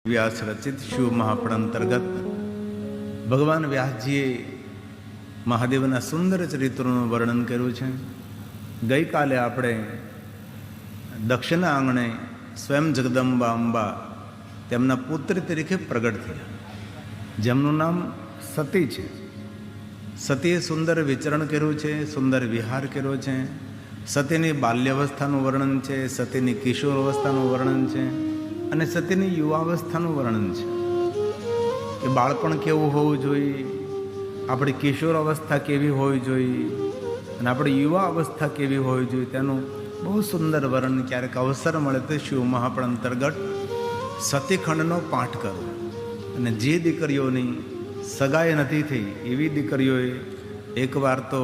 વ્યાસ રચિત શિવ મહાપણ અંતર્ગત ભગવાન વ્યાસજીએ મહાદેવના સુંદર ચરિત્રોનું વર્ણન કર્યું છે. ગઈકાલે આપણે દક્ષિણા આંગણે સ્વયં જગદંબા અંબા તેમના પુત્રી તરીકે પ્રગટ થયા, જેમનું નામ સતી છે. સતીએ સુંદર વિચરણ કર્યું છે, સુંદર વિહાર કર્યો છે. સતીની બાલ્યાવસ્થાનું વર્ણન છે, સતીની કિશોર અવસ્થાનું વર્ણન છે અને સતીની યુવાવસ્થાનું વર્ણન છે કે બાળપણ કેવું હોવું જોઈએ, આપણી કિશોર અવસ્થા કેવી હોવી જોઈએ અને આપણી યુવા અવસ્થા કેવી હોવી જોઈએ, તેનું બહુ સુંદર વર્ણન. ક્યારેક અવસર મળે તો શિવ મહાપણ અંતર્ગત સતીખંડનો પાઠ કરો. અને જે દીકરીઓની સગાઈ નથી થઈ એવી દીકરીઓએ એકવાર તો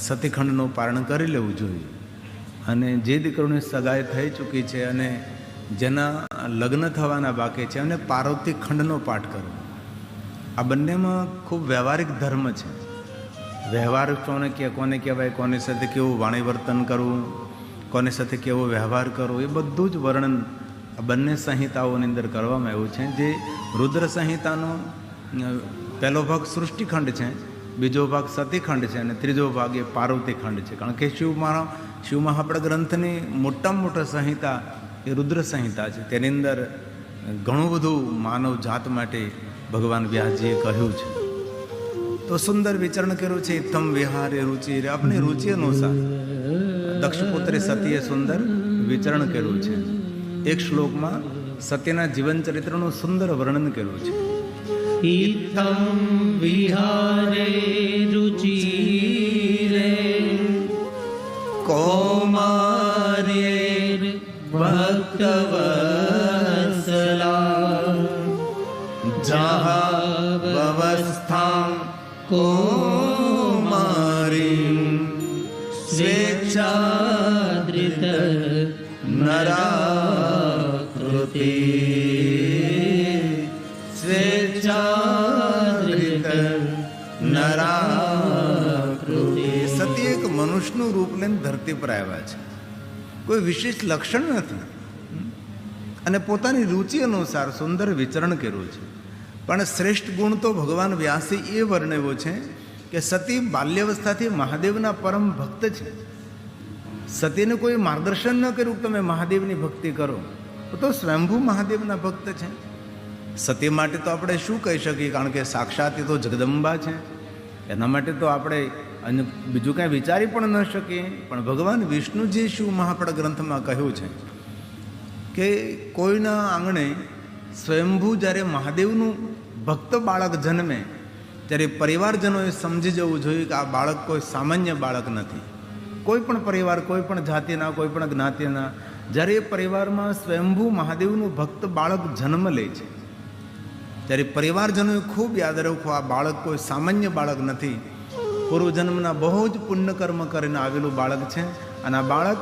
સતીખંડનું પારણ કરી લેવું જોઈએ. અને જે દીકરીઓની સગાઈ થઈ ચૂકી છે અને જેના લગ્ન થવાના બાકી છે અને પાર્વતી ખંડનો પાઠ કરવો. આ બંનેમાં ખૂબ વ્યવહારિક ધર્મ છે. વ્યવહાર કોને કહેવાય, કોની સાથે કેવું વાણી વર્તન કરવું, કોની સાથે કેવો વ્યવહાર કરવો, એ બધું જ વર્ણન આ બંને સંહિતાઓની અંદર કરવામાં આવ્યું છે. જે રુદ્ર સંહિતાનો પહેલો ભાગ સૃષ્ટિખંડ છે, બીજો ભાગ સતીખંડ છે અને ત્રીજો ભાગ એ પાર્વતી ખંડ છે. કારણ કે શિવ મહાપણ ગ્રંથની મોટામાં મોટા સંહિતા એ રુદ્ર સંહિતા છે. તેની અંદર ઘણું બધું માનવ જાત માટે ભગવાન વ્યાસજીએ કહ્યું છે. તો સુંદર વિચરણ કર્યું છે. ઇત્થમ વિહારે રુચિ, આપણી રુચિ અનુસાર દક્ષપુત્રી સતીએ સુંદર વિચરણ કર્યું છે. એક શ્લોકમાં સતીના જીવન ચરિત્રનું સુંદર વર્ણન કર્યું છે. ઇત્થમ વિહારે રુચિરે કૌમાર્યે ભક્તવત્સલા જહાવસ્થા કૌમારી સ્વેચ્છાદૃત નરાકૃતિ સ્વેચ્છાદૃત નરાકૃતિ. સતી એક મનુષ્યનું રૂપ લઈને ધરતી પર આવ્યા છે. કોઈ વિશેષ લક્ષણ નથી અને પોતાની રુચિ અનુસાર સુંદર વિચરણ કર્યું છે. પણ શ્રેષ્ઠ ગુણ તો ભગવાન વ્યાસે એ વર્ણવ્યો છે કે સતી બાલ્યાવસ્થાથી મહાદેવના પરમ ભક્ત છે. સતીને કોઈ માર્ગદર્શન ન કર્યું કે તમે મહાદેવની ભક્તિ કરો, તો સ્વયંભૂ મહાદેવના ભક્ત છે. સતી માટે તો આપણે શું કહી શકીએ, કારણ કે સાક્ષાત એ તો જગદંબા છે. એના માટે તો આપણે અને બીજું કાંઈ વિચારી પણ ન શકીએ. પણ ભગવાન વિષ્ણુજી શિવ મહાપણ ગ્રંથમાં કહ્યું છે કે કોઈના આંગણે સ્વયંભૂ જ્યારે મહાદેવનું ભક્ત બાળક જન્મે ત્યારે પરિવારજનોએ સમજી જવું જોઈએ કે આ બાળક કોઈ સામાન્ય બાળક નથી. કોઈ પણ પરિવાર, કોઈ પણ જાતિના, કોઈ પણ જ્ઞાતિના, જ્યારે એ પરિવારમાં સ્વયંભૂ મહાદેવનું ભક્ત બાળક જન્મ લે છે ત્યારે પરિવારજનોએ ખૂબ યાદ રાખવું આ બાળક કોઈ સામાન્ય બાળક નથી. પૂર્વજન્મના બહુ જ પુણ્યકર્મ કરીને આવેલું બાળક છે અને આ બાળક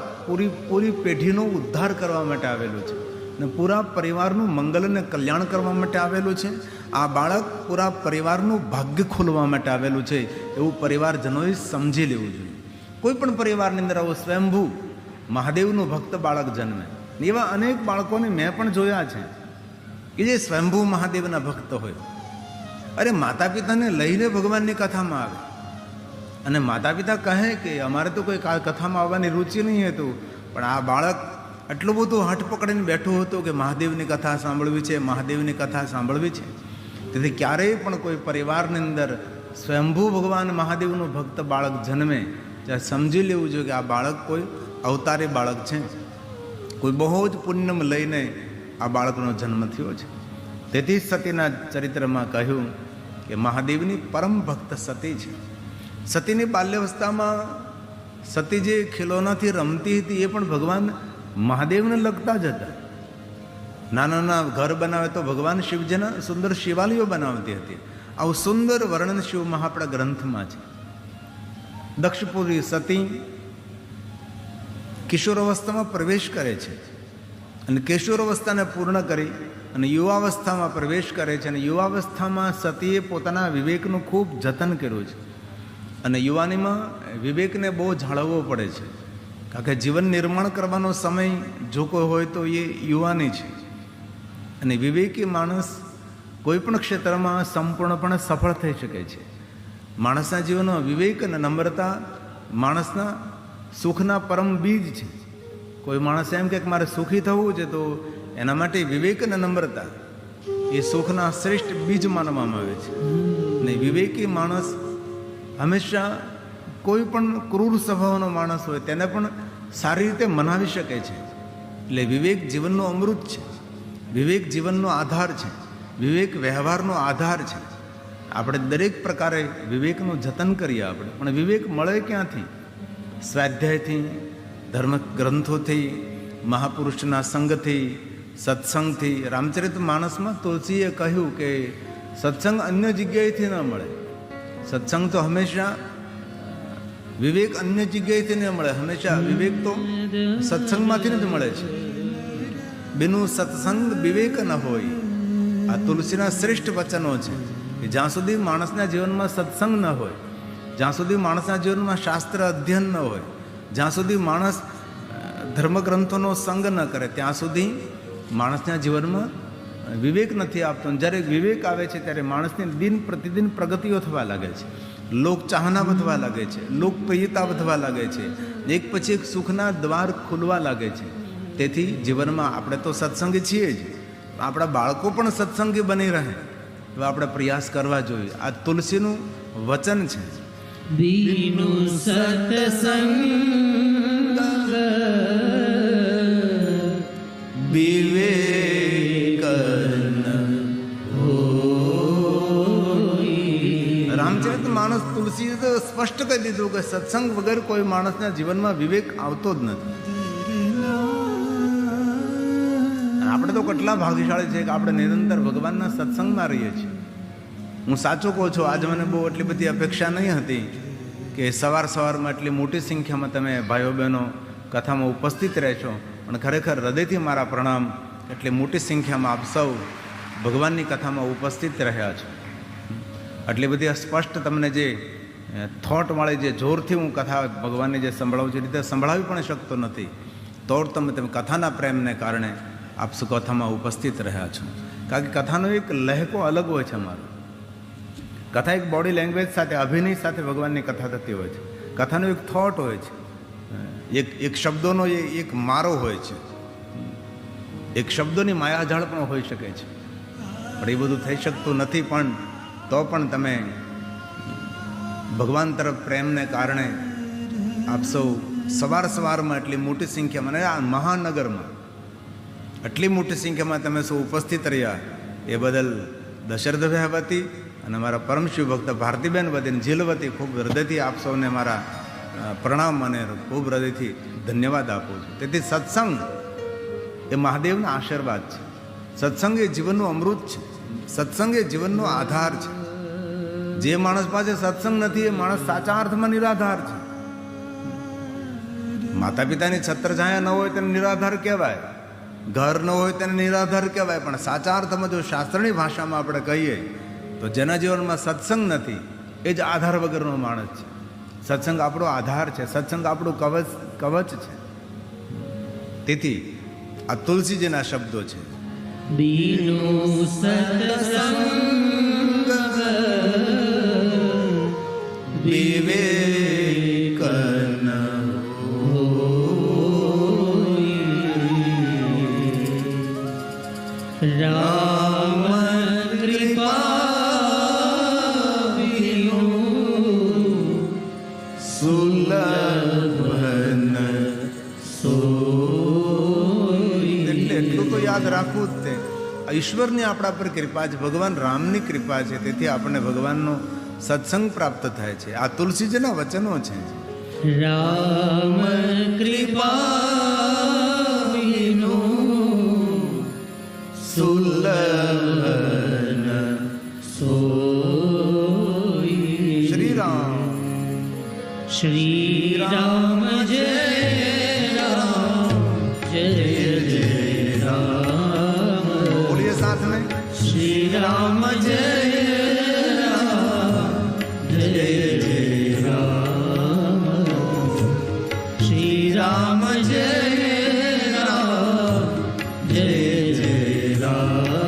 પૂરી પેઢીનો ઉદ્ધાર કરવા માટે આવેલું છે અને પૂરા પરિવારનું મંગલ અને કલ્યાણ કરવા માટે આવેલું છે. આ બાળક પૂરા પરિવારનું ભાગ્ય ખોલવા માટે આવેલું છે, એવું પરિવારજનોએ સમજી લેવું જોઈએ. કોઈ પણ પરિવારની અંદર આવો સ્વયંભૂ મહાદેવનું ભક્ત બાળક જન્મે. એવા અનેક બાળકોને મેં પણ જોયા છે કે જે સ્વયંભૂ મહાદેવના ભક્ત હોય. અરે માતા પિતાને લઈને ભગવાનની કથામાં આવે અને માતા પિતા કહે કે અમારે તો કોઈ કથામાં આવવાની રુચિ નહીં હતું, પણ આ બાળક એટલું બધું હઠ પકડીને બેઠું હતું કે મહાદેવની કથા સાંભળવી છે, મહાદેવની કથા સાંભળવી છે. તેથી ક્યારેય પણ કોઈ પરિવારની અંદર સ્વયંભૂ ભગવાન મહાદેવનું ભક્ત બાળક જન્મે ત્યારે સમજી લેવું જોઈએ કે આ બાળક કોઈ અવતારી બાળક છે, કોઈ બહુ જ પુણ્યમ લઈને આ બાળકનો જન્મ થયો છે. તેથી સતીના ચરિત્રમાં કહ્યું કે મહાદેવની પરમ ભક્ત સતી છે. સતીની બાલ્યાવસ્થામાં સતી જે ખિલોનાથી રમતી હતી એ પણ ભગવાન મહાદેવને લગતા જ હતા. નાના નાના ઘર બનાવે તો ભગવાન શિવજીના સુંદર શિવાલયો બનાવતી હતી. આવું સુંદર વર્ણન શિવ મહાપણ ગ્રંથમાં છે. દક્ષપુરી સતી કિશોર અવસ્થામાં પ્રવેશ કરે છે અને કિશોર અવસ્થાને પૂર્ણ કરી અને યુવાવસ્થામાં પ્રવેશ કરે છે. અને યુવાવસ્થામાં સતીએ પોતાના વિવેકનું ખૂબ જતન કર્યું છે અને યુવાનીમાં વિવેકને બહુ જાળવવો પડે છે. કારણ કે જીવન નિર્માણ કરવાનો સમય જો કોઈ હોય તો એ યુવાની છે. અને વિવેકી માણસ કોઈ પણ ક્ષેત્રમાં સંપૂર્ણપણે સફળ થઈ શકે છે. માણસના જીવનમાં વિવેક અને નમ્રતા માણસના સુખના પરમ બીજ છે. કોઈ માણસ એમ કે મારે સુખી થવું છે તો એના માટે વિવેક અને નમ્રતા એ સુખના શ્રેષ્ઠ બીજ માનવામાં આવે છે. ને વિવેકી માણસ હંમેશા કોઈ પણ ક્રૂર સ્વભાવનો માણસ હોય તેને પણ સારી રીતે મનાવી શકે છે. એટલે વિવેક જીવનનો અમૃત છે, વિવેક જીવનનો આધાર છે, વિવેક વ્યવહારનો આધાર છે. આપણે દરેક પ્રકારે વિવેકનું જતન કરીએ આપણે, પણ વિવેક મળે ક્યાંથી? સ્વાધ્યાયથી, ધર્મ ગ્રંથોથી, મહાપુરુષના સંગથી, સત્સંગથી. રામચરિત માનસમાં તુલસીએ કહ્યું કે સત્સંગ અન્ય જગ્યાએથી ન મળે. સત્સંગ તો હંમેશા, વિવેક અન્ય જગ્યાએથી ન મળે. હંમેશા વિવેક તો સત્સંગમાંથી જ મળે છે. બિનું સત્સંગ વિવેક ન હોય. આ તુલસીના શ્રેષ્ઠ વચનો છે કે જ્યાં સુધી માણસના જીવનમાં સત્સંગ ન હોય, જ્યાં સુધી માણસના જીવનમાં શાસ્ત્ર અધ્યયન ન હોય, જ્યાં સુધી માણસ ધર્મગ્રંથોનો સંગ ન કરે, ત્યાં સુધી માણસના જીવનમાં વિવેક નથી આપતો. જ્યારે વિવેક આવે છે ત્યારે માણસની દિન પ્રતિદિન પ્રગતિઓ થવા લાગે છે, લોક ચાહના વધવા લાગે છે, લોકપ્રિયતા વધવા લાગે છે, એક પછી એક સુખના દ્વાર ખુલવા લાગે છે. તેથી જીવનમાં આપણે તો સત્સંગી છીએ જ, આપણા બાળકો પણ સત્સંગી બની રહે એવા આપણે પ્રયાસ કરવા જોઈએ. આ તુલસીનું વચન છે. બીનું સત્સંગ વિવેક. રામચરિત માનસ તુલસીએ તો સ્પષ્ટ કહી દીધું કે સત્સંગ વગર કોઈ માણસના જીવનમાં વિવેક આવતો જ નથી. આપણે તો કેટલા ભાગ્યશાળી છે કે આપણે નિરંતર ભગવાનના સત્સંગમાં રહીએ છીએ. હું સાચું કહું છું, આજે મને બહુ એટલી બધી અપેક્ષા નહીં હતી કે સવારમાં એટલી મોટી સંખ્યામાં તમે ભાઈઓ બહેનો કથામાં ઉપસ્થિત રહેશો. પણ ખરેખર હૃદયથી મારા પ્રણામ. એટલી મોટી સંખ્યામાં આપ સૌ ભગવાનની કથામાં ઉપસ્થિત રહ્યા છો. આટલી બધી સ્પષ્ટ તમને જે થોટવાળી જે જોરથી હું કથા ભગવાનની જે સંભળાવું છું, રીતે સંભળાવી પણ શકતો નથી. તો તમે કથાના પ્રેમને કારણે આપ સૌ કથામાં ઉપસ્થિત રહ્યા છો. કારણ કે કથાનો એક લહેકો અલગ હોય છે. અમારો કથા એક બોડી લેંગ્વેજ સાથે, અભિનય સાથે ભગવાનની કથા થતી હોય છે. કથાનો એક થોટ હોય છે, એક શબ્દોનો એક મારો હોય છે, એક શબ્દોની માયાજાળ પણ હોઈ શકે છે. પણ એ બધું થઈ શકતું નથી. પણ તો પણ તમે ભગવાન તરફ પ્રેમને કારણે આપ સૌ સવારમાં એટલી મોટી સંખ્યામાં, અને આ મહાનગરમાં આટલી મોટી સંખ્યામાં તમે સૌ ઉપસ્થિત રહ્યા એ બદલ દશરથભાઈ વતી અને મારા પરમ શિવ ભક્ત ભારતીબેન વતી, જીલ વતી ખૂબ હૃદયથી આપ સૌને મારા પ્રણામ અને ખૂબ હૃદયથી ધન્યવાદ આપું છું. તેથી સત્સંગ એ મહાદેવના આશીર્વાદ છે. સત્સંગ એ જીવનનું અમૃત છે. સત્સંગ એ જીવનનો આધાર છે. જે માણસ પાસે સત્સંગ નથી એ માણસ સાચા અર્થમાં નિરાધાર છે. માતા પિતાની છત્રછાયા ન હોય તેને નિરાધાર કહેવાય, ઘર ન હોય તેને નિરાધાર કહેવાય. પણ સાચા અર્થમાં જો શાસ્ત્રની ભાષામાં આપણે કહીએ તો જેના જીવનમાં સત્સંગ નથી એ જ આધાર વગરનો માણસ છે. સત્સંગ આપણો આધાર છે, સત્સંગ આપણું કવચ છે. તેથી આ તુલસીજીના શબ્દો છે. બીનું સત્સંગ વિવેક રામ કૃપા સુલભન એટલે એટલું તો યાદ રાખવું જ તે ઈશ્વરની આપણા પર કૃપા છે, ભગવાન રામની કૃપા છે. તેથી આપણને ભગવાનનો સત્સંગ પ્રાપ્ત થાય છે. આ તુલસીજીના વચનો છે. રામ કૃપા સુલભન સોઈ. શ્રી રામ શ્રી રામ જય રામ જય જય રામ. બોલીએ સાથ में શ્રી રામ જય રામ જય જય રામ. શ્રી રામ જય રામ જય જય રામ.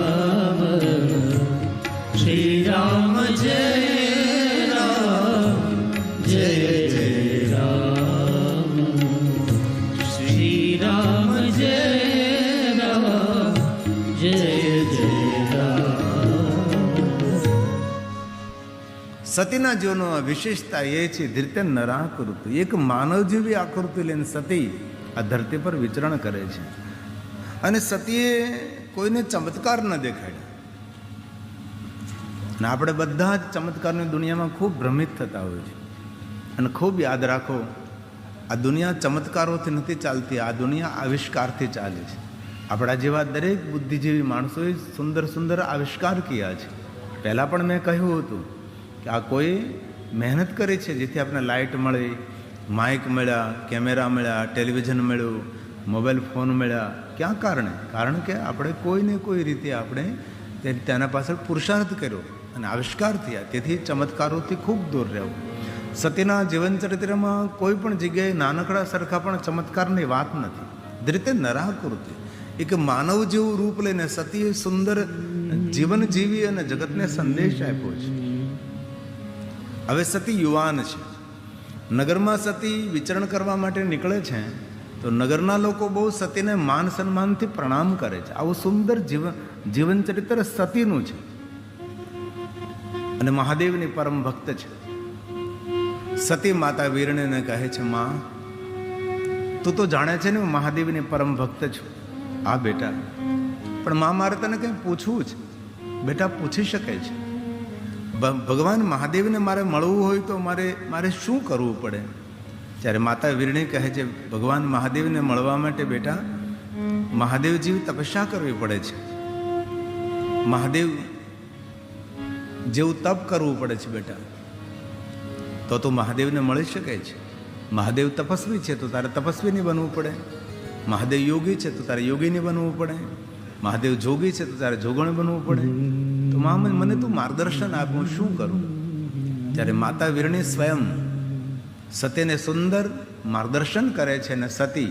સતીના જીવનમાં વિશેષતા એ છે ધીરતે નરાકૃતિ, એક માનવ જેવી આકૃતિ લઈને સતી આ ધરતી પર વિચરણ કરે છે. અને સતીએ કોઈને ચમત્કાર ન દેખાડ્યો. અને આપણે બધા જ ચમત્કારની દુનિયામાં ખૂબ ભ્રમિત થતા હોય છે. અને ખૂબ યાદ રાખો, આ દુનિયા ચમત્કારોથી નથી ચાલતી, આ દુનિયા આવિષ્કારથી ચાલે છે. આપણા જેવા દરેક બુદ્ધિજીવી માણસોએ સુંદર સુંદર આવિષ્કાર કર્યા છે. પહેલાં પણ મેં કહ્યું હતું કે આ કોઈ મહેનત કરી છે જેથી આપણે લાઇટ મળી, માઇક મળ્યા, કેમેરા મળ્યા, ટેલિવિઝન મળ્યું, મોબાઈલ ફોન મળ્યા. ક્યાં કારણે? કારણ કે આપણે કોઈને કોઈ રીતે આપણે તેના પાછળ પુરુષાર્થ કર્યો અને આવિષ્કાર થયા. તેથી ચમત્કારોથી ખૂબ દૂર રહેવું. સતીના જીવન ચરિત્રમાં કોઈ પણ જગ્યાએ નાનકડા સરખા પણ ચમત્કારની વાત નથી. રીતે નરાકૃતિ, એક માનવ જેવું રૂપ લઈને સતીએ સુંદર જીવન જીવી અને જગતને સંદેશ આપ્યો છે. હવે સતી યુવાન છે. નગરમાં સતી વિચરણ કરવા માટે નીકળે છે તો નગરના લોકો બહુ સતીને માન સન્માનથી પ્રણામ કરે છે. આવું સુંદર જીવન ચરિત્ર સતીનું છે. અને મહાદેવની પરમ ભક્ત છે. સતી માતા વીરણીને કહે છે, માં તું તો જાણે છે ને હું મહાદેવની પરમ ભક્ત છું. હા બેટા, પણ માં મારે તને કંઈ પૂછવું છે. બેટા પૂછી શકે છે. ભગવાન મહાદેવને મારે મળવું હોય તો મારે શું કરવું પડે? ત્યારે માતા વીરણી કહે છે, ભગવાન મહાદેવને મળવા માટે બેટા મહાદેવ જેવી તપસ્યા કરવી પડે છે. મહાદેવ જેવું તપ કરવું પડે છે બેટા, તો તું મહાદેવને મળી શકે છે. મહાદેવ તપસ્વી છે તો તારે તપસ્વીની બનવું પડે. મહાદેવ યોગી છે તો તારે યોગીની બનવું પડે. મહાદેવ જોગી છે તો તારે જોગણ બનવું પડે. તો મને તું માર્ગદર્શન આપ, હું શું કરું? ત્યારે માતા વીરણી સ્વયં સતીને સુંદર માર્ગદર્શન કરે છે અને સતી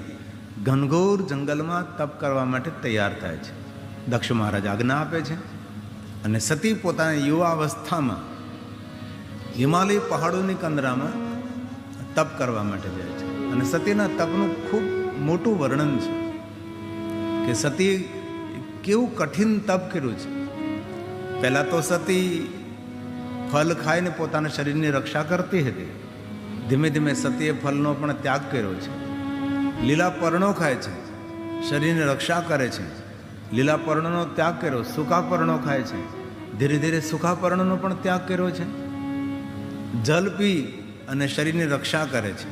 ઘનઘોર જંગલમાં તપ કરવા માટે તૈયાર થાય છે. દક્ષ મહારાજ આજ્ઞા આપે છે અને સતી પોતાની યુવા અવસ્થામાં હિમાલય પહાડોની કંદરામાં તપ કરવા માટે જાય છે. અને સતીના તપનું ખૂબ મોટું વર્ણન છે કે સતી કેવું કઠિન તપ કર્યું છે. પહેલાં તો સતી ફલ ખાઈને પોતાના શરીરની રક્ષા કરતી હતી. ધીમે ધીમે સતીએ ફલનો પણ ત્યાગ કર્યો છે. લીલા પર્ણો ખાય છે, શરીરની રક્ષા કરે છે. લીલા પર્ણનો ત્યાગ કર્યો. સૂકા પર્ણો ખાય છે, ધીરે ધીરે સૂકા પર્ણનો પણ ત્યાગ કર્યો છે. જલ પી અને શરીરની રક્ષા કરે છે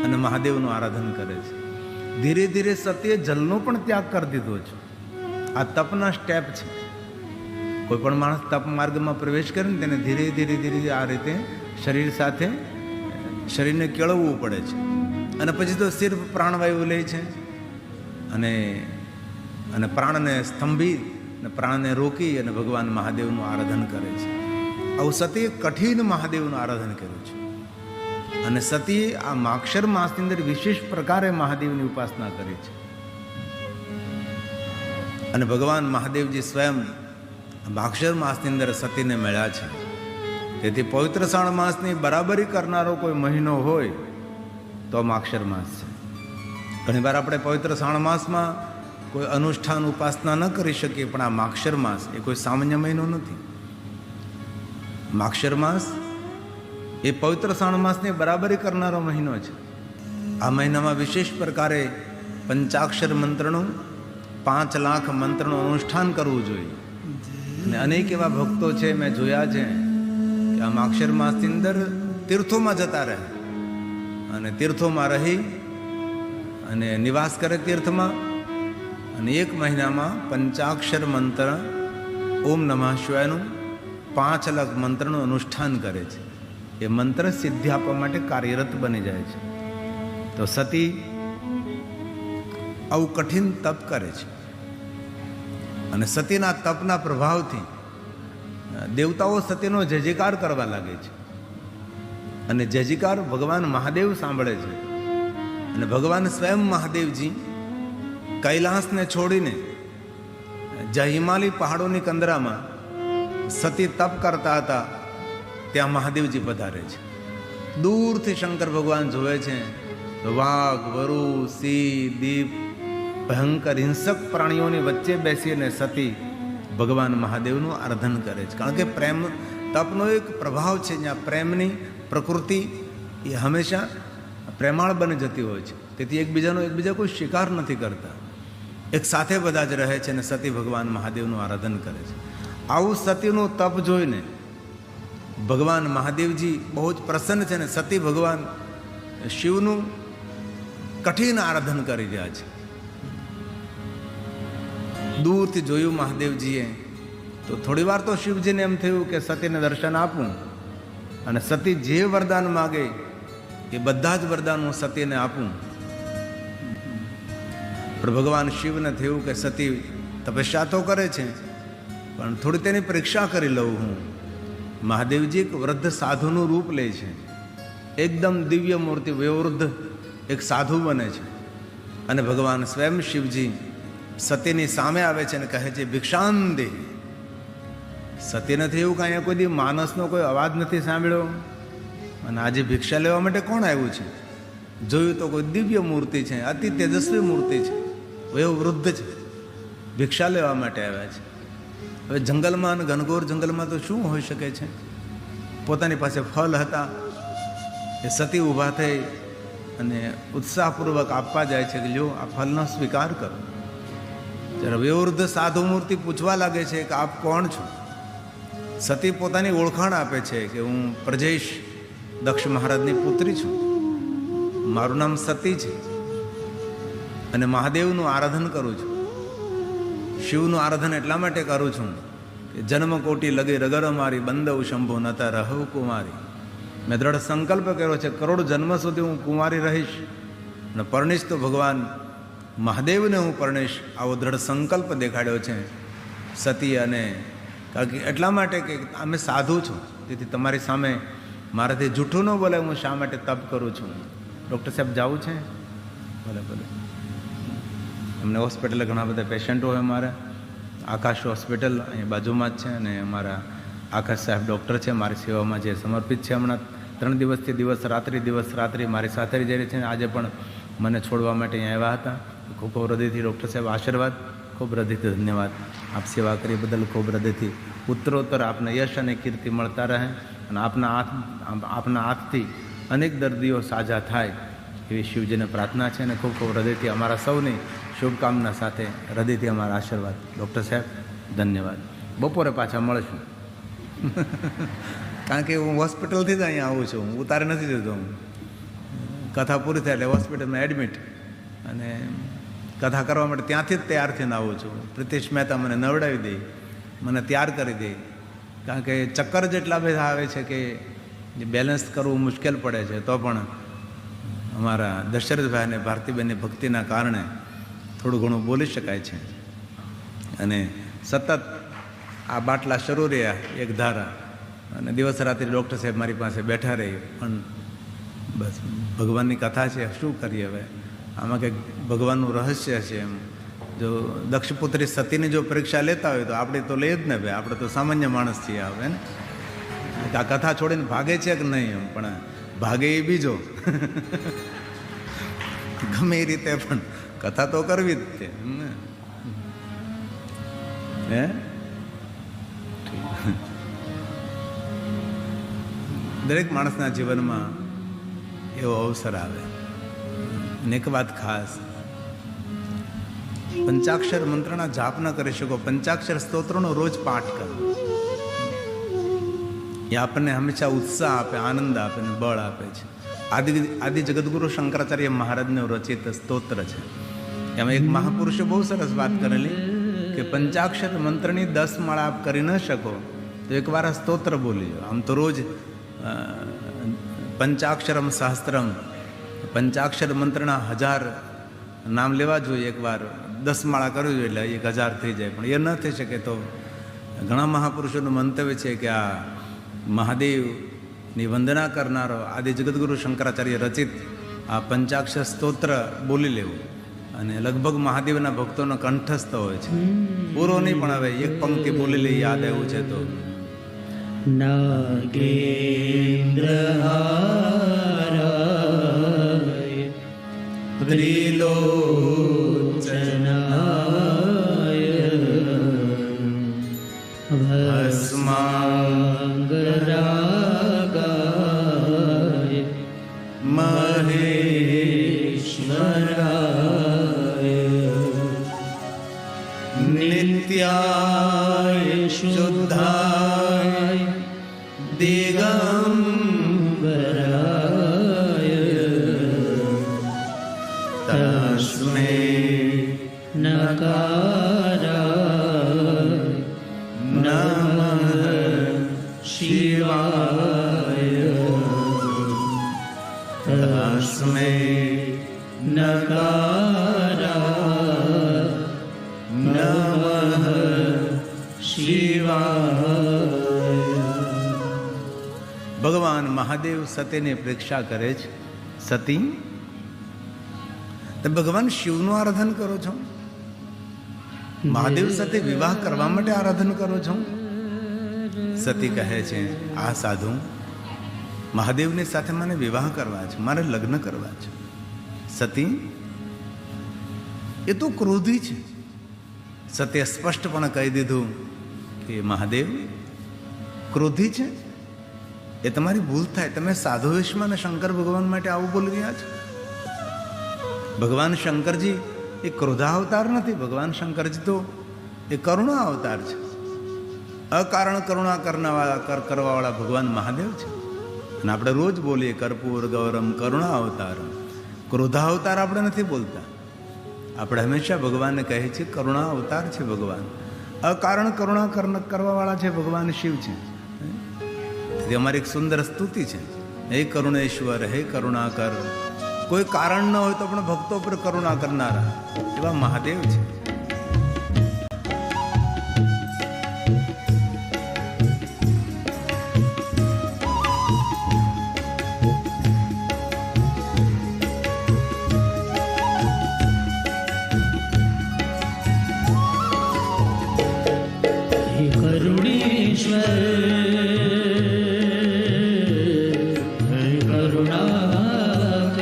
અને મહાદેવનું આરાધન કરે છે. ધીરે ધીરે સતીએ જલનો પણ ત્યાગ કરી દીધો છે. આ તપના સ્ટેપ છે. કોઈ પણ માણસ તપ માર્ગમાં પ્રવેશ કરે ને તેને ધીરે ધીરે ધીરે આ રીતે શરીર સાથે શરીરને કેળવવું પડે છે. અને પછી તો સિર્ફ પ્રાણવાયુ લે છે અને પ્રાણને સ્તંભી અને પ્રાણને રોકી અને ભગવાન મહાદેવનું આરાધન કરે છે. આવું સતીએ કઠિન મહાદેવનું આરાધન કર્યું છે. અને સતીએ આ માક્ષર માસની અંદર વિશેષ પ્રકારે મહાદેવની ઉપાસના કરી છે. અને ભગવાન મહાદેવજી સ્વયં માક્ષર માસની અંદર સતીને મળ્યા છે. તેથી પવિત્ર શ્રાવણ માસની બરાબરી કરનારો કોઈ મહિનો હોય તો માક્ષર માસ છે. ઘણીવાર આપણે પવિત્ર શ્રાવણ માસમાં કોઈ અનુષ્ઠાન ઉપાસના ન કરી શકીએ, પણ આ માક્ષર માસ એ કોઈ સામાન્ય મહિનો નથી. માક્ષર માસ એ પવિત્ર શ્રાવણ માસની બરાબરી કરનારો મહિનો છે. આ મહિનામાં વિશેષ પ્રકારે પંચાક્ષર મંત્રનું 5 લાખ મંત્રનું અનુષ્ઠાન કરવું જોઈએ. અને અનેક એવા ભક્તો છે, મેં જોયા છે કે આ માક્ષર માસની અંદર તીર્થોમાં જતા રહે અને તીર્થોમાં રહી અને નિવાસ કરે તીર્થમાં, અને 1 મહિનામાં પંચાક્ષર મંત્ર ઓમ નમઃ શિવાયનું 5 લાખ મંત્રનું અનુષ્ઠાન કરે છે. એ મંત્ર સિદ્ધિ આપવા માટે કાર્યરત બની જાય છે. તો સતી આવું કઠિન તપ કરે છે. અને સતીના તપના પ્રભાવથી દેવતાઓ સતીનો જય જયકાર કરવા લાગે છે. અને જય જયકાર ભગવાન મહાદેવ સાંભળે છે. અને ભગવાન સ્વયં મહાદેવજી કૈલાસને છોડીને જ્યાં હિમાલય પહાડોની કંદરામાં સતી તપ કરતા હતા ત્યાં મહાદેવજી પધારે છે. દૂરથી શંકર ભગવાન જોવે છે. વાઘ, વરુ, સિંહ, દીપ ભયંકર હિંસક પ્રાણીઓની વચ્ચે બેસીને સતી ભગવાન મહાદેવનું આરાધન કરે છે. કારણ કે પ્રેમ તપનો એક પ્રભાવ છે, જ્યાં પ્રેમની પ્રકૃતિ એ હંમેશા પ્રેમાળ બની જતી હોય છે. તેથી એકબીજા કોઈ શિકાર નથી કરતા, એક સાથે બધા જ રહે છે અને સતી ભગવાન મહાદેવનું આરાધન કરે છે. આવું સતીનું તપ જોઈને ભગવાન મહાદેવજી બહુ જ પ્રસન્ન છે અને સતી ભગવાન શિવનું કઠિન આરાધન કરી રહ્યા છે. દૂરથી જોયું મહાદેવજીએ તો થોડી વાર તો શિવજીને એમ થયું કે સતીને દર્શન આપું અને સતી જે વરદાન માગે એ બધા જ વરદાન હું સતીને આપું. પણ ભગવાન શિવને થયું કે સતી તપસ્યા તો કરે છે, પણ થોડી તેની પરીક્ષા કરી લઉં હું. મહાદેવજી એક વૃદ્ધ સાધુનું રૂપ લે છે, એકદમ દિવ્ય મૂર્તિ, વયોવૃદ્ધ એક સાધુ બને છે અને ભગવાન સ્વયં શિવજી સતીની સામે આવે છે અને કહે છે ભિક્ષાન દે. સતીને થયું કે અહીંયા કોઈ દી માણસનો કોઈ અવાજ નથી સાંભળ્યો અને આજે ભિક્ષા લેવા માટે કોણ આવ્યું છે. જોયું તો કોઈ દિવ્ય મૂર્તિ છે, અતિ તેજસ્વી મૂર્તિ છે, વયોવૃદ્ધ છે, ભિક્ષા લેવા માટે આવ્યા છે. હવે જંગલમાં અને ઘનઘોર જંગલમાં તો શું હોઈ શકે છે. પોતાની પાસે ફળ હતા, એ સતી ઊભા થઈ અને ઉત્સાહપૂર્વક આપવા જાય છે કે લ્યો આ ફળનો સ્વીકાર કરો. જ્યારે વયોવૃદ્ધ સાધુ મૂર્તિ પૂછવા લાગે છે કે આપ કોણ છો. સતી પોતાની ઓળખાણ આપે છે કે હું પ્રજેશ દક્ષ મહારાજની પુત્રી છું, મારું નામ સતી છે અને મહાદેવનું આરાધન કરું છું. શિવનું આરાધન એટલા માટે કરું છું કે જન્મ કોટી લગે રગર મારી બંદવ શંભો નતા રહવ કુમારી. મેં દ્રઢ સંકલ્પ કર્યો છે કરોડ જન્મ સુધી હું કુમારી રહીશ અને પરણીશ તો ભગવાન મહાદેવને હું પરણીશ, આવો દ્રઢ સંકલ્પ દેખાડ્યો છે સતી. અને કારણ કે એટલા માટે કે અમે સાધુ છું, તેથી તમારી સામે મારાથી જૂઠું ન બોલે હું શા માટે તપ કરું છું. ડૉક્ટર સાહેબ જવું છે? ભલે ભલે. અમને હોસ્પિટલે ઘણા બધા પેશન્ટો હોય. અમારા આકાશ હોસ્પિટલ અહીં બાજુમાં જ છે અને અમારા આકાશ સાહેબ ડૉક્ટર છે, મારી સેવામાં જે સમર્પિત છે. હમણાં 3 દિવસથી દિવસ રાત્રિ મારી સાથે જઈ રહી છે. આજે પણ મને છોડવા માટે અહીંયા આવ્યા હતા. ખૂબ ખૂબ હૃદયથી ડૉક્ટર સાહેબ આશીર્વાદ, ખૂબ હૃદયથી ધન્યવાદ. આપ સેવા કરી બદલ ખૂબ હૃદયથી ઉત્તરોત્તર આપને યશ અને કીર્તિ મળતા રહે અને આપના હાથથી અનેક દર્દીઓ સાજા થાય એવી શિવજીને પ્રાર્થના છે અને ખૂબ ખૂબ હૃદયથી અમારા સૌની શુભકામના સાથે હૃદયથી અમારા આશીર્વાદ. ડૉક્ટર સાહેબ ધન્યવાદ. બપોરે પાછા મળશું. કારણ કે હું હોસ્પિટલથી જ અહીંયા આવું છું, હું ઉતારે નથી જતો. હું કથા પૂરી થાય એટલે હોસ્પિટલમાં એડમિટ અને કથા કરવા માટે ત્યાંથી જ તૈયાર થઈને આવું છું. પ્રિતેશ મહેતા મને નવડાવી દે, મને તૈયાર કરી દે. કારણ કે ચક્કર જેટલા બધા આવે છે કે બેલેન્સ કરવું મુશ્કેલ પડે છે. તો પણ અમારા દશરથભાઈ અને ભારતીબેનની ભક્તિના કારણે થોડું ઘણું બોલી શકાય છે. અને સતત આ બાટલા શરૂ રહ્યા એક ધારા અને દિવસ રાત્રિ ડૉક્ટર સાહેબ મારી પાસે બેઠા રહી. પણ બસ ભગવાનની કથા છે, શું કરીએ હવે. આમાં કંઈક ભગવાનનું રહસ્ય છે. એમ જો દક્ષપુત્રી સતીની જો પરીક્ષા લેતા હોય તો આપણે તો લઈએ જ ને ભાઈ, આપણે તો સામાન્ય માણસ છીએ. હવે ને આ કથા છોડીને ભાગે છે કે નહીં, એમ પણ ભાગે એ બીજો. ગમે એ રીતે પણ કથા તો કરવી જ છે. હે દરેક માણસના જીવનમાં એવો અવસર આવે. અને એક વાત ખાસ, પંચાક્ષર મંત્રના જાપ ન કરી શકો, પંચાક્ષર સ્તોત્રનો રોજ પાઠ કરો. એ આપણને હંમેશા ઉત્સાહ આપે, આનંદ આપે અને બળ આપે છે. આદિ જગદગુરુ શંકરાચાર્ય મહારાજનું રચિત સ્તોત્ર છે. એમાં એક મહાપુરુષે બહુ સરસ વાત કરેલી કે પંચાક્ષર મંત્રની 10 માળા આપ કરી ન શકો તો એકવાર આ સ્તોત્ર બોલી. આમ તો રોજ પંચાક્ષરમ સહસ્ત્રમ, પંચાક્ષર મંત્રના 1000 નામ લેવા જોઈએ. એકવાર 10 માળા કરવી જોઈએ એટલે 1000 થઈ જાય. પણ એ ન થઈ શકે તો ઘણા મહાપુરુષોનું મંતવ્ય છે કે આ મહાદેવની વંદના કરનારો આદિ જગદગુરુ શંકરાચાર્ય રચિત આ પંચાક્ષર સ્તોત્ર બોલી લેવું. અને લગભગ મહાદેવના ભક્તોનો કંઠસ્થ હોય છે. પૂરો નહીં પણ હવે એક પંક્તિ બોલી લઈ, યાદ આવ્યું છે તો. નાગેન્દ્રહારાય ત્રિલોચનાય ભસ્માંગરાગાય મહેશ્વરાય નિત્યાય શુદ્ધાય દિગંબરાય તસ્મૈ નકારાય નમઃ શિવાય તસ્મૈ નકારાય નમઃ શિવાય. ભગવાન મહાદેવ સતીને પરીક્ષા કરે છે. સતી, તમે ભગવાન શિવનું આરાધન કરો છો? મહાદેવ સાથે વિવાહ કરવા માટે આરાધન કરો છો? સતી કહે છે, આ સાધુ, મહાદેવની સાથે મને વિવાહ કરવા છે, મારે લગ્ન કરવા છે. સતી, એ તો ક્રોધી છે. સતીએ સ્પષ્ટપણે કહી દીધું કે મહાદેવ ક્રોધી છે, એ તમારી ભૂલ થાય. તમે સાધુ વેશમાં ને શંકર ભગવાન માટે આવું બોલી રહ્યા છો. ભગવાન શંકરજી એ ક્રોધાવતાર નથી. ભગવાન શંકરજી તો એ કરુણા અવતાર છે. અકારણ કરુણા કરવાવાળા ભગવાન મહાદેવ છે. અને આપણે રોજ બોલીએ કર્પૂર ગૌરમ કરુણા અવતારમ. ક્રોધાવતાર આપણે નથી બોલતા. આપણે હંમેશા ભગવાનને કહીએ છીએ કરુણા અવતાર છે ભગવાન. અકારણ કરુણા કરવાવાળા છે ભગવાન શિવ છે. એ અમારી એક સુંદર સ્તુતિ છે. હે કરુણેશ્વર, હે કરુણાકર. કોઈ કારણ ન હોય તો પણ ભક્તો પર કરુણા કરનારા એવા મહાદેવ છે. હે કરુણેશ્વર, હે કરુણાકર.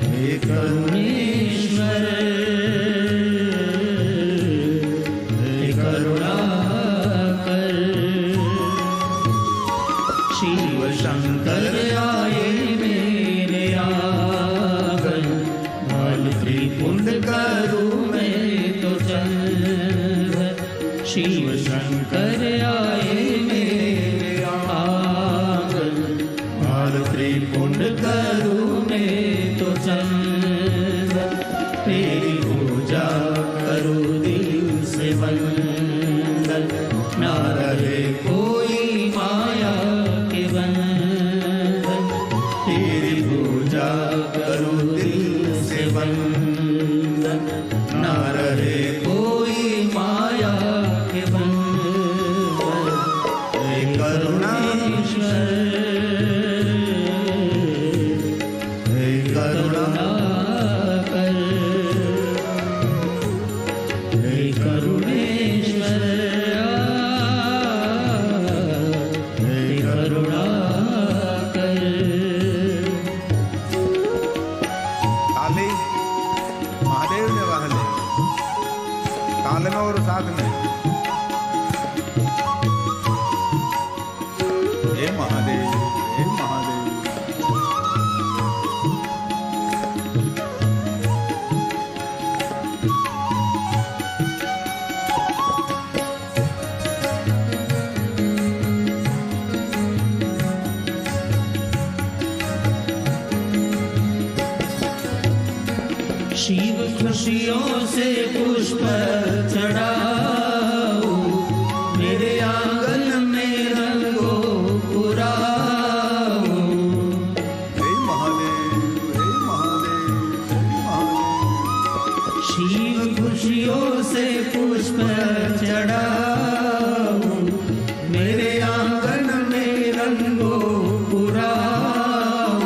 હે કરુણેશ્વર, હે કરુણાકર. શિવ શંકર આયે મેરે આંગન, માલ ત્રિપુંડ કરું मैं तो चल. शिव शंकर आए मेरे आंगन, माल त्रिपुंड करूं मैं तो चल. तेरी पूजा करूं दिल से बंधन, ना रहे कोई माया के बंधन. तेरी पूजा करूं दिल से बंधन, ना रहे कोई माया के बंधन. हे करुणेश्वर, हे करुणाकर. हे करुणेश्वर, हे करुणाकर. ताली महादेव ने वाहले, ताल में और साथ में. हे महादेव, हे महादेव. शिव खुशियों से पुष्प चढ़ाओ, मेरे आंगन में रंगो पुराओ. हे महादेव, हे महादेव, हे महादेव. शिव खुशियों से पुष्प चढ़ाओ, मेरे आंगन में रंगो पुराओ.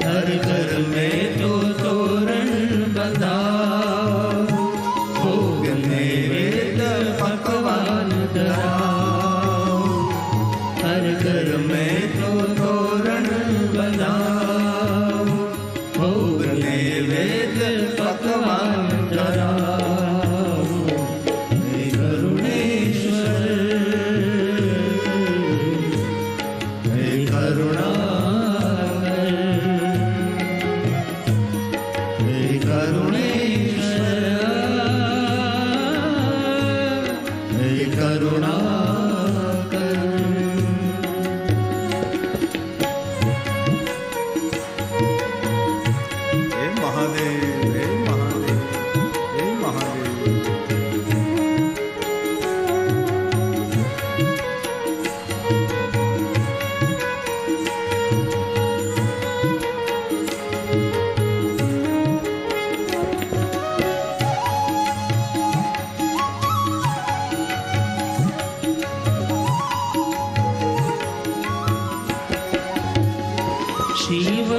हर घर में तो तोरण बंधाओ, भोग नैवेद्य पकवान धराओ. हर घर में तो तोरण बंधाओ, भोग नैवेद्य पकवान धराओ.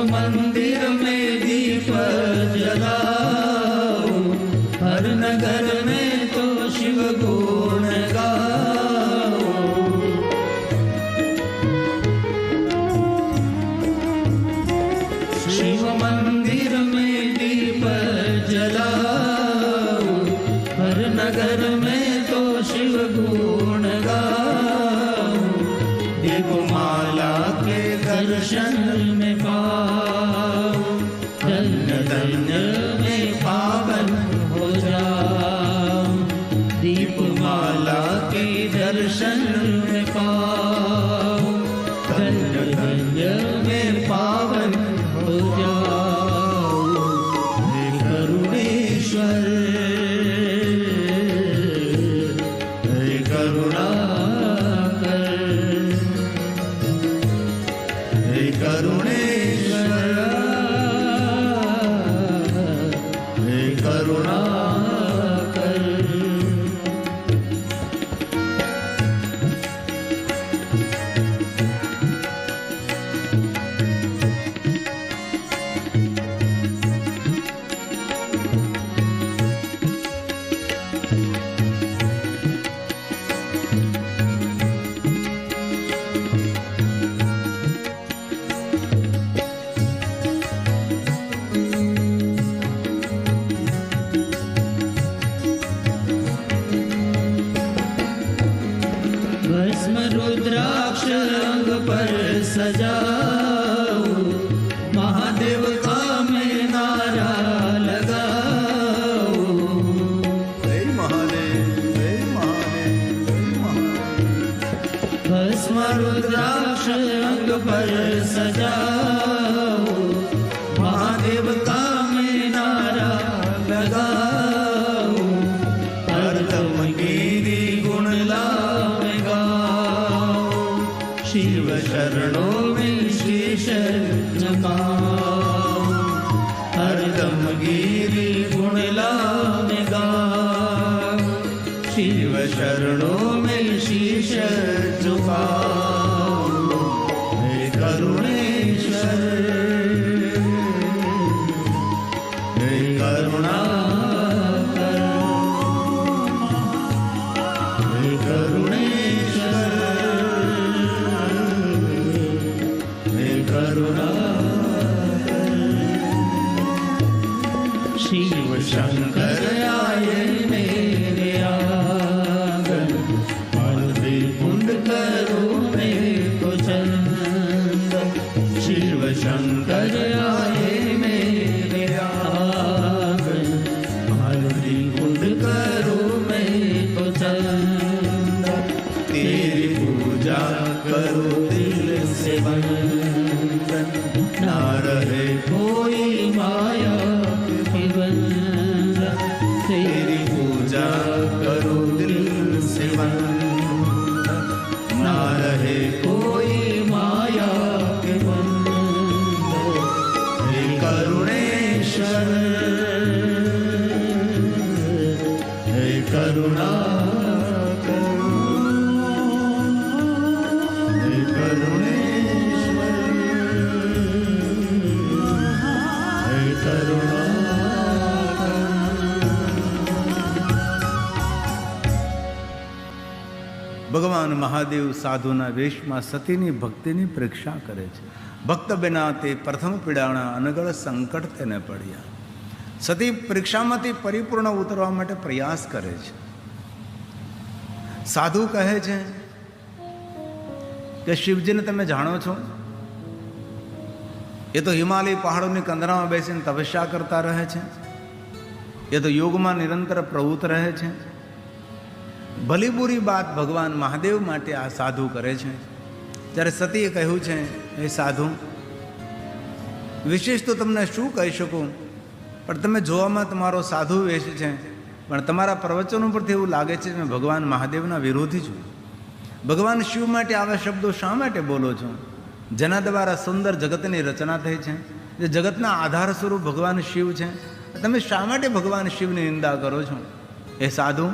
मंदिर में दीप जलाओ, हर नगर में तो शिव गुण गाओ। शिव मंदिर में दीप जलाओ, हर नगर में तो शिव गुण गाओ। दीपमाला के दर्शन में पाओ, धन्य धन्य में पावन हो जाओ। दीपमाला के दर्शन में पाओ, धन्य धन्य में पावन हो जाओ। हे करुणेश्वर, हे करुणाकर, हे करुणेश्वर, हे करुणाकर। भस्म रुद्राक्ष अंग पर सजाओ, महादेव का में नारा लगाओ। जय महादेव, जय महादेव, जय महादेव। भस्म रुद्राक्ष अंग पर सजाओ, महादेव का में नारा लगाओ। हरदम गिरि गुण लावे गाओ, शिव शरणों में शीश झुकाओ। हरदम गिरि गुण लावे गाओ, शिव शरणों में शीश झुकाओ। हे करुणेश्वर, हे करुणाकर, हे करुणेश्वर, हे करुणाकर। शिव शंकर आए मेरे आंगन, मालवी कुंड करो मेरे को चंदन। शिव शंकर आए मेरे आंगन, मालवी कुंड करो मेरे को चंदन। तेरी पूजा करो दिल से बंधन, ना रहे कोई माया के बंधन। तेरी पूजा करो दिल से बंधन, ना रहे कोई माया के बंधन। हे करुणेश्वर, हे करुणाकर, हे करुणेश्वर, हे करुणाकर। ભગવાન મહાદેવ સાધુના વેશમાં સતીની ભક્તિની પરીક્ષા કરે છે. ભક્ત બેના તે પ્રથમ પીડાણા અનગળ સંકટ તેને પડ્યા. સતી પરીક્ષામાંથી પરિપૂર્ણ ઉતરવા માટે પ્રયાસ કરે છે. સાધુ કહે છે કે શિવજીને તમે જાણો છો, એ તો હિમાલય પહાડોની કંદરામાં બેસીને તપસ્યા કરતા રહે છે, એ તો યોગમાં નિરંતર પ્રવૃત્ત રહે છે. ભલી બુરી વાત ભગવાન મહાદેવ માટે આ સાધુ કરે છે. ત્યારે સતીએ કહ્યું છે, એ સાધુ, વિશેષ તો તમને શું કહી શકું, પણ તમે જોવામાં તમારો સાધુ વેશ છે, પણ તમારા પ્રવચનો પરથી એવું લાગે છે કે મેં ભગવાન મહાદેવના વિરોધી છું. ભગવાન શિવ માટે આવા શબ્દો શા માટે બોલો છો, જેના દ્વારા સુંદર જગતની રચના થઈ છે, જે જગતના આધાર સ્વરૂપ ભગવાન શિવ છે, તમે શા માટે ભગવાન શિવની નિંદા કરો છો? એ સાધુ,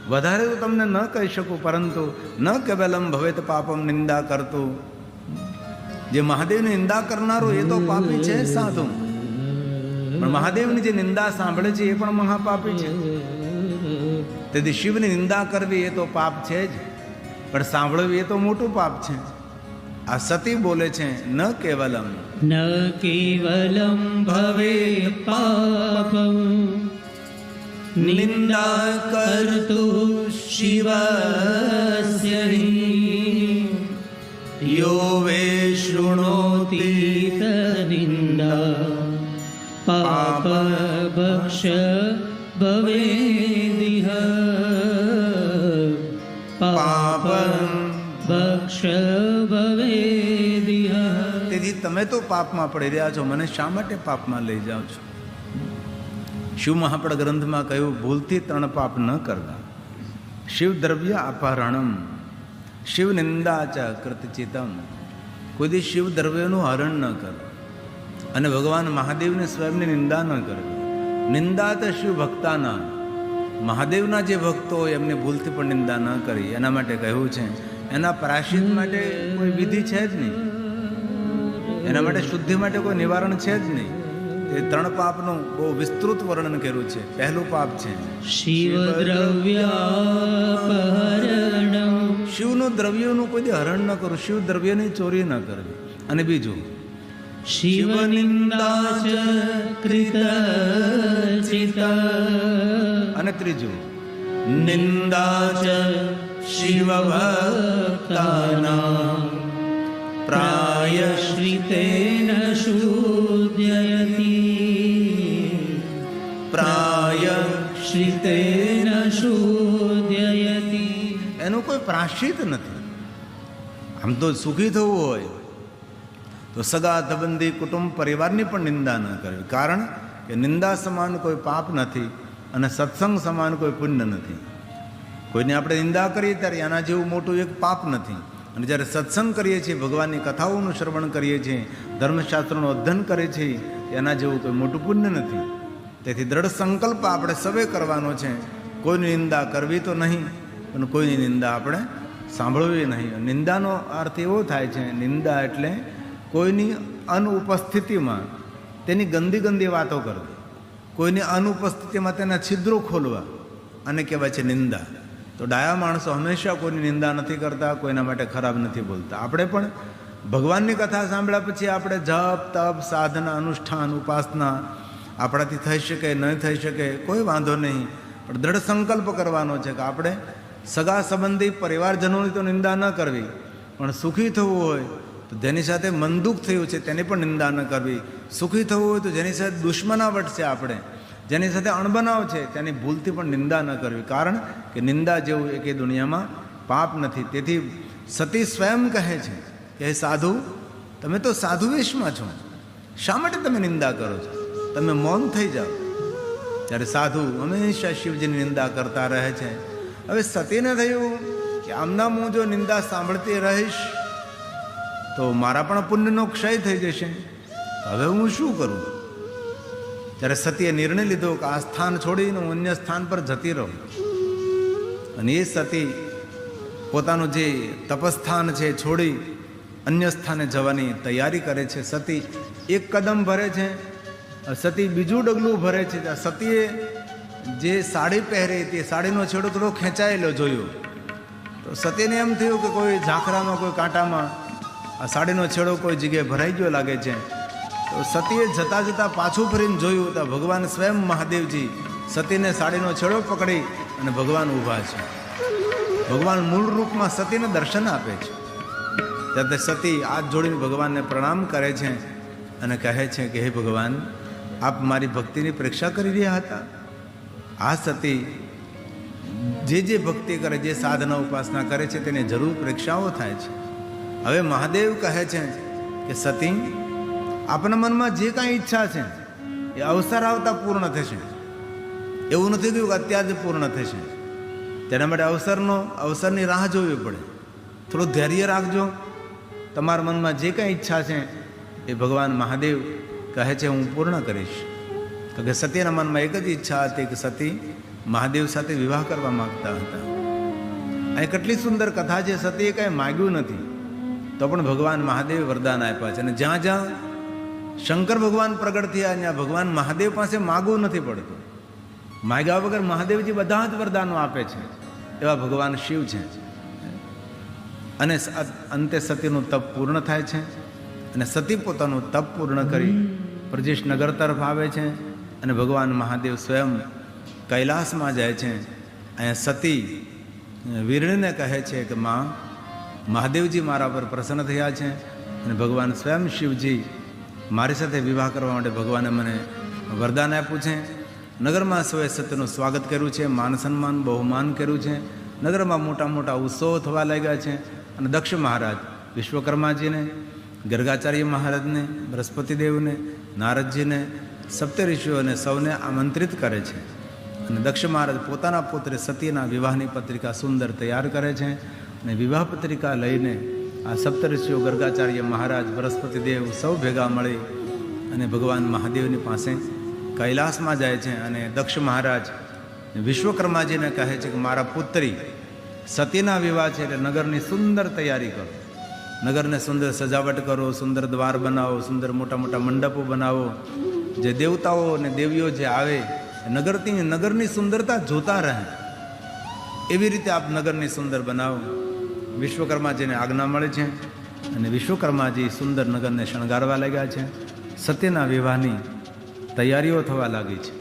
વધારે તો તમને ન કહી શકું, પરંતુ ન કેવલમ ભવેત પાપમ નિંદા કરતું. જે મહાદેવની નિંદા કરનારો એ તો પાપી છે સાધુ, પણ મહાદેવની જે નિંદા સાંભળે છે એ પણ મહાપાપી છે. તેથી શિવની નિંદા કરવી એ તો પાપ છે જ, પણ સાંભળવી એ તો મોટું પાપ છે. આ સતી બોલે છે ન કેવલમ ન કેવલમ ભવે પાપમ નિંદા કર્તુ શિવસ્ય હિ યો વે શૃણોતિ તનિંદા પાપ ભક્ષ ભવેદિહ પાપ ભક્ષ ભવેદિહ. તેથી તમે તો પાપમાં પડી રહ્યા છો, મને શા માટે પાપમાં લઈ જાઓ છો? શિવ મહાપડ ગ્રંથમાં કહ્યું, ભૂલથી 3 પાપ ન કરવા. શિવ દ્રવ્ય અપહરણમ, શિવ નિંદા ચ કૃતચિતમ. કોઈ દી શિવ દ્રવ્યનું હરણ ન કરો અને ભગવાન મહાદેવને સ્વયંની નિંદા ન કરવી. નિંદા તો શિવ ભક્તાના, મહાદેવના જે ભક્તો હોય એમને ભૂલથી પણ નિંદા ન કરી. એના માટે કહ્યું છે, એના પ્રાયશ્ચિત માટે કોઈ વિધિ છે જ નહીં, એના માટે શુદ્ધિ માટે કોઈ નિવારણ છે જ નહીં. એ 3 પાપનું બહુ વિસ્તૃત વર્ણન કર્યું છે. પહેલું પાપ છે શિવ દ્રવ્યાપહરણમ, શિવનું દ્રવ્યનું કોઈ દી હરણ ન કરવું, શિવ દ્રવ્યની ચોરી ન કરવી. અને બીજું શિવ નિંદા ચ કૃતચિત, અને ત્રીજું નિંદા ચ શિવ ભક્તાનાં પ્રાયશ્રિતેન શુદ્ધયતિ પ્રાયશ્રિતેન શુદ્ધયતિ. એનું કોઈ પ્રાશ્ચિત નથી. આમ તો સુખી થવું હોય તો સગા સંબંધી કુટુંબ પરિવારની પણ નિંદા ન કરવી. કારણ કે નિંદા સમાન કોઈ પાપ નથી અને સત્સંગ સમાન કોઈ પુણ્ય નથી. કોઈને આપણે નિંદા કરીએ ત્યારે એના જેવું મોટું એક પાપ નથી. અને જ્યારે સત્સંગ કરીએ છીએ, ભગવાનની કથાઓનું શ્રવણ કરીએ છીએ, ધર્મશાસ્ત્રનું અધ્યયન કરીએ છીએ, એના જેવું કોઈ મોટું પુણ્ય નથી. તેથી દ્રઢ સંકલ્પ આપણે સવે કરવાનો છે, કોઈની નિંદા કરવી તો નહીં, પણ કોઈની નિંદા આપણે સાંભળવી નહીં. નિંદાનો અર્થ એવો થાય છે, નિંદા એટલે કોઈની અનુપસ્થિતિમાં તેની ગંદી ગંદી વાતો કરવી, કોઈની અનુપસ્થિતિમાં તેના છિદ્રો ખોલવા, અને કહેવાય છે નિંદા. તો ડાયા માણસો હંમેશા કોઈની નિંદા નથી કરતા, કોઈના માટે ખરાબ નથી બોલતા. આપણે પણ ભગવાનની કથા સાંભળ્યા પછી આપણે જપ તપ સાધના અનુષ્ઠાન ઉપાસના આપણાથી થઈ શકે નહીં થઈ શકે કોઈ વાંધો નહીં, પણ દ્રઢ સંકલ્પ કરવાનો છે કે આપણે સગા સંબંધી પરિવારજનોની તો નિંદા ન કરવી, પણ સુખી થવું હોય તો જેની સાથે મન દુઃખ થયું છે તેની પણ નિંદા ન કરવી. સુખી થવું હોય તો જેની સાથે દુશ્મનાવટ છે, આપણે જેની સાથે અણબનાવ છે તેની ભૂલથી પણ નિંદા ન કરવી. કારણ કે નિંદા જેવું એક દુનિયામાં પાપ નથી. તેથી સતી સ્વયં કહે છે કે હે સાધુ, તમે તો સાધુ વેશમાં છો, શા માટે તમે નિંદા કરો છો? તમે મૌન થઈ જાઓ. ત્યારે સાધુ હંમેશા શિવજીની નિંદા કરતા રહે છે. હવે સતીને થયું કે આમના હું જો નિંદા સાંભળતી રહીશ તો મારા પણ પુણ્યનો ક્ષય થઈ જશે, હવે હું શું કરું? ત્યારે સતીએ નિર્ણય લીધો કે આ સ્થાન છોડીને હું અન્ય સ્થાન પર જતી રહું. અને એ સતી પોતાનું જે તપસ્થાન છે છોડી અન્ય સ્થાને જવાની તૈયારી કરે છે. સતી એક કદમ ભરે છે, સતી બીજું ડગલું ભરે છે. સતીએ જે સાડી પહેરી હતી, સાડીનો છેડો થોડો ખેંચાયેલો જોયો તો સતીને એમ થયું કે કોઈ ઝાંખરામાં કોઈ કાંટામાં આ સાડીનો છેડો કોઈ જગ્યાએ ભરાઈ ગયો લાગે છે. તો સતીએ જતાં જતાં પાછું ફરીને જોયું તો ભગવાન સ્વયં મહાદેવજી સતીને સાડીનો છેડો પકડી અને ભગવાન ઊભા છે. ભગવાન મૂળ રૂપમાં સતીને દર્શન આપે છે. ત્યારે સતી હાથ જોડીને ભગવાનને પ્રણામ કરે છે અને કહે છે કે હે ભગવાન, આપ મારી ભક્તિની પરીક્ષા કરી રહ્યા હતા. આ સતી જે ભક્તિ કરે, જે સાધના ઉપાસના કરે છે તેને જરૂર પરીક્ષાઓ થાય છે. હવે મહાદેવ કહે છે કે સતી, આપના મનમાં જે કાંઈ ઈચ્છા છે એ અવસર આવતા પૂર્ણ થશે. એવું નથી કહ્યું કે અત્યારે પૂર્ણ થશે. તેના માટે અવસરની રાહ જોવી પડે. થોડું ધૈર્ય રાખજો. તમારા મનમાં જે કાંઈ ઈચ્છા છે એ ભગવાન મહાદેવ કહે છે હું પૂર્ણ કરીશ. તો કે સતીના મનમાં એક જ ઈચ્છા હતી કે સતી મહાદેવ સાથે વિવાહ કરવા માગતા હતા. અહીં કેટલી સુંદર કથા છે. સતીએ કાંઈ માગ્યું નથી, તો પણ ભગવાન મહાદેવે વરદાન આપ્યા છે. અને જ્યાં જ્યાં શંકર ભગવાન પ્રગટ થયા ત્યાં ભગવાન મહાદેવ પાસે માગવું નથી પડતું. માગ્યા વગર મહાદેવજી બધા જ વરદાનો આપે છે. એવા ભગવાન શિવ છે. અને અંતે સતીનું તપ પૂર્ણ થાય છે. અને સતી પોતાનું તપ પૂર્ણ કરી પ્રજેશ નગર તરફ આવે છે. અને ભગવાન મહાદેવ સ્વયં કૈલાસમાં જાય છે. અહીંયા સતી વીરણીને કહે છે કે માં, મહાદેવજી મારા પર પ્રસન્ન થયા છે અને ભગવાન સ્વયં શિવજી મારી સાથે વિવાહ કરવા માટે ભગવાને મને વરદાન આપ્યું છે. નગરમાં સૌએ સત્યનું સ્વાગત કર્યું છે, માન સન્માન બહુમાન કર્યું છે. નગરમાં મોટા મોટા ઉત્સવો થવા લાગ્યા છે. અને દક્ષ મહારાજ વિશ્વકર્માજીને, ગર્ગાચાર્ય મહારાજને, બૃહસ્પતિદેવને, નારદજીને, સપ્તઋષિઓને સૌને આમંત્રિત કરે છે. અને દક્ષ મહારાજ પોતાના પુત્રે સતીના વિવાહની પત્રિકા સુંદર તૈયાર કરે છે. અને વિવાહ પત્રિકા લઈને આ સપ્તઋષિઓ, ગર્ગાચાર્ય મહારાજ, બૃહસ્પતિદેવ સૌ ભેગા મળી અને ભગવાન મહાદેવની પાસે કૈલાસમાં જાય છે. અને દક્ષ મહારાજ વિશ્વકર્માજીને કહે છે કે મારા પુત્રી સતીના વિવાહ છે એટલે નગરની સુંદર તૈયારી કરો, નગરને સુંદર સજાવટ કરો, સુંદર દ્વાર બનાવો, સુંદર મોટા મોટા મંડપો બનાવો. જે દેવતાઓ અને દેવીઓ જે આવે નગરની સુંદરતા જોતા રહે એવી રીતે આપ નગરની સુંદર બનાવો. વિશ્વકર્માજીને આજ્ઞા મળે છે અને વિશ્વકર્માજી સુંદર નગરને શણગારવા લાગ્યા છે. સત્યના વિવાહની તૈયારીઓ થવા લાગી છે.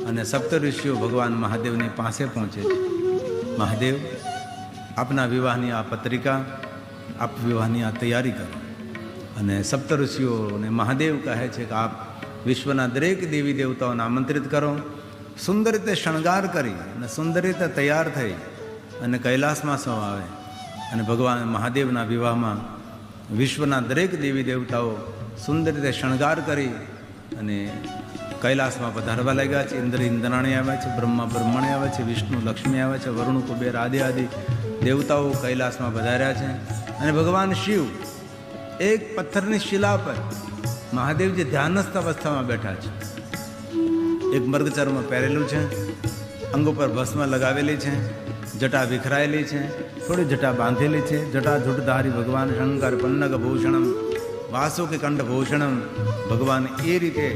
અને સપ્તઋષિઓ ભગવાન મહાદેવની પાસે પહોંચે છે. મહાદેવ, આપના વિવાહની આ પત્રિકા, આપ વિવાહની આ તૈયારી કરો. અને સપ્તઋષિઓને મહાદેવ કહે છે કે આપ વિશ્વના દરેક દેવી દેવતાઓને આમંત્રિત કરો. સુંદર રીતે શણગાર કરી અને સુંદર રીતે તૈયાર થઈ અને કૈલાસમાં સૌ આવે. અને ભગવાન મહાદેવના વિવાહમાં વિશ્વના દરેક દેવી દેવતાઓ સુંદર રીતે શણગાર કરી અને કૈલાસમાં પધારવા લાગ્યા છે. ઇન્દ્ર ઇન્દ્રાણી આવે છે, બ્રહ્મા બ્રહ્મણી આવે છે, વિષ્ણુ લક્ષ્મી આવે છે, વરુણ કુબેર આદિ આદિ દેવતાઓ કૈલાસમાં પધાર્યા છે. અને ભગવાન શિવ એક પથ્થરની શિલા પર મહાદેવજી ધ્યાનસ્થ અવસ્થામાં બેઠા છે. એક મર્ગચર્મ પહેરેલું છે, અંગ ઉપર ભસ્મ લગાવેલી છે, જટા વિખરાયેલી છે, થોડી જટા બાંધેલી છે. જટા જુટધારી ભગવાન શંકર પન્નગ ભૂષણમ વાસુકી કંઠ ભૂષણમ. ભગવાન એ રીતે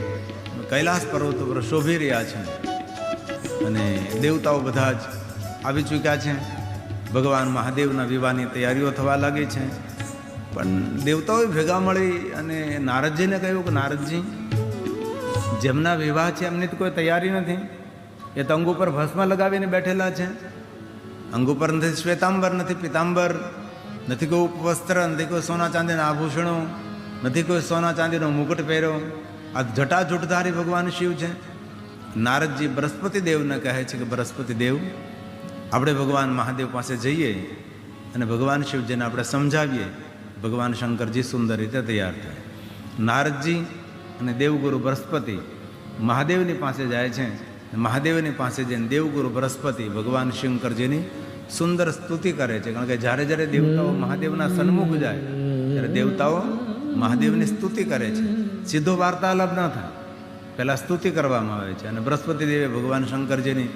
કૈલાસ પર્વત ઉપર શોભી રહ્યા છે. અને દેવતાઓ બધા જ આવી ચૂક્યા છે. ભગવાન મહાદેવના વિવાહની તૈયારીઓ થવા લાગી છે. પણ દેવતાઓએ ભેગા મળી અને નારદજીને કહ્યું કે નારદજી, જેમના વિવાહ છે એમની તો કોઈ તૈયારી નથી. એ તો અંગ ઉપર ભસ્મ લગાવીને બેઠેલા છે. અંગ ઉપર નથી શ્વેતાંબર, નથી પિતાંબર, નથી કોઈ ઉપવસ્ત્ર, નથી કોઈ સોના ચાંદીના આભૂષણો, નથી કોઈ સોના ચાંદીનો મુકુટ પહેર્યો. આ જટાજૂટધારી ભગવાન શિવ છે. નારદજી બૃહસ્પતિદેવને કહે છે કે બૃહસ્પતિદેવ, આપણે ભગવાન મહાદેવ પાસે જઈએ અને ભગવાન શિવજીને આપણે સમજાવીએ. ભગવાન શંકરજી સુંદર રીતે તૈયાર થાય. નારદજી અને દેવગુરુ બૃહસ્પતિ મહાદેવની પાસે જાય છે. મહાદેવની પાસે જઈને દેવગુરુ બૃહસ્પતિ ભગવાન શંકરજીની સુંદર સ્તુતિ કરે છે. કારણ કે જ્યારે જ્યારે દેવતાઓ મહાદેવના સન્મુખ જાય ત્યારે દેવતાઓ મહાદેવની સ્તુતિ કરે છે. સીધો વાર્તાલાપ ન થાય, પહેલાં સ્તુતિ કરવામાં આવે છે. અને બૃહસ્પતિ દેવે ભગવાન શંકરજીની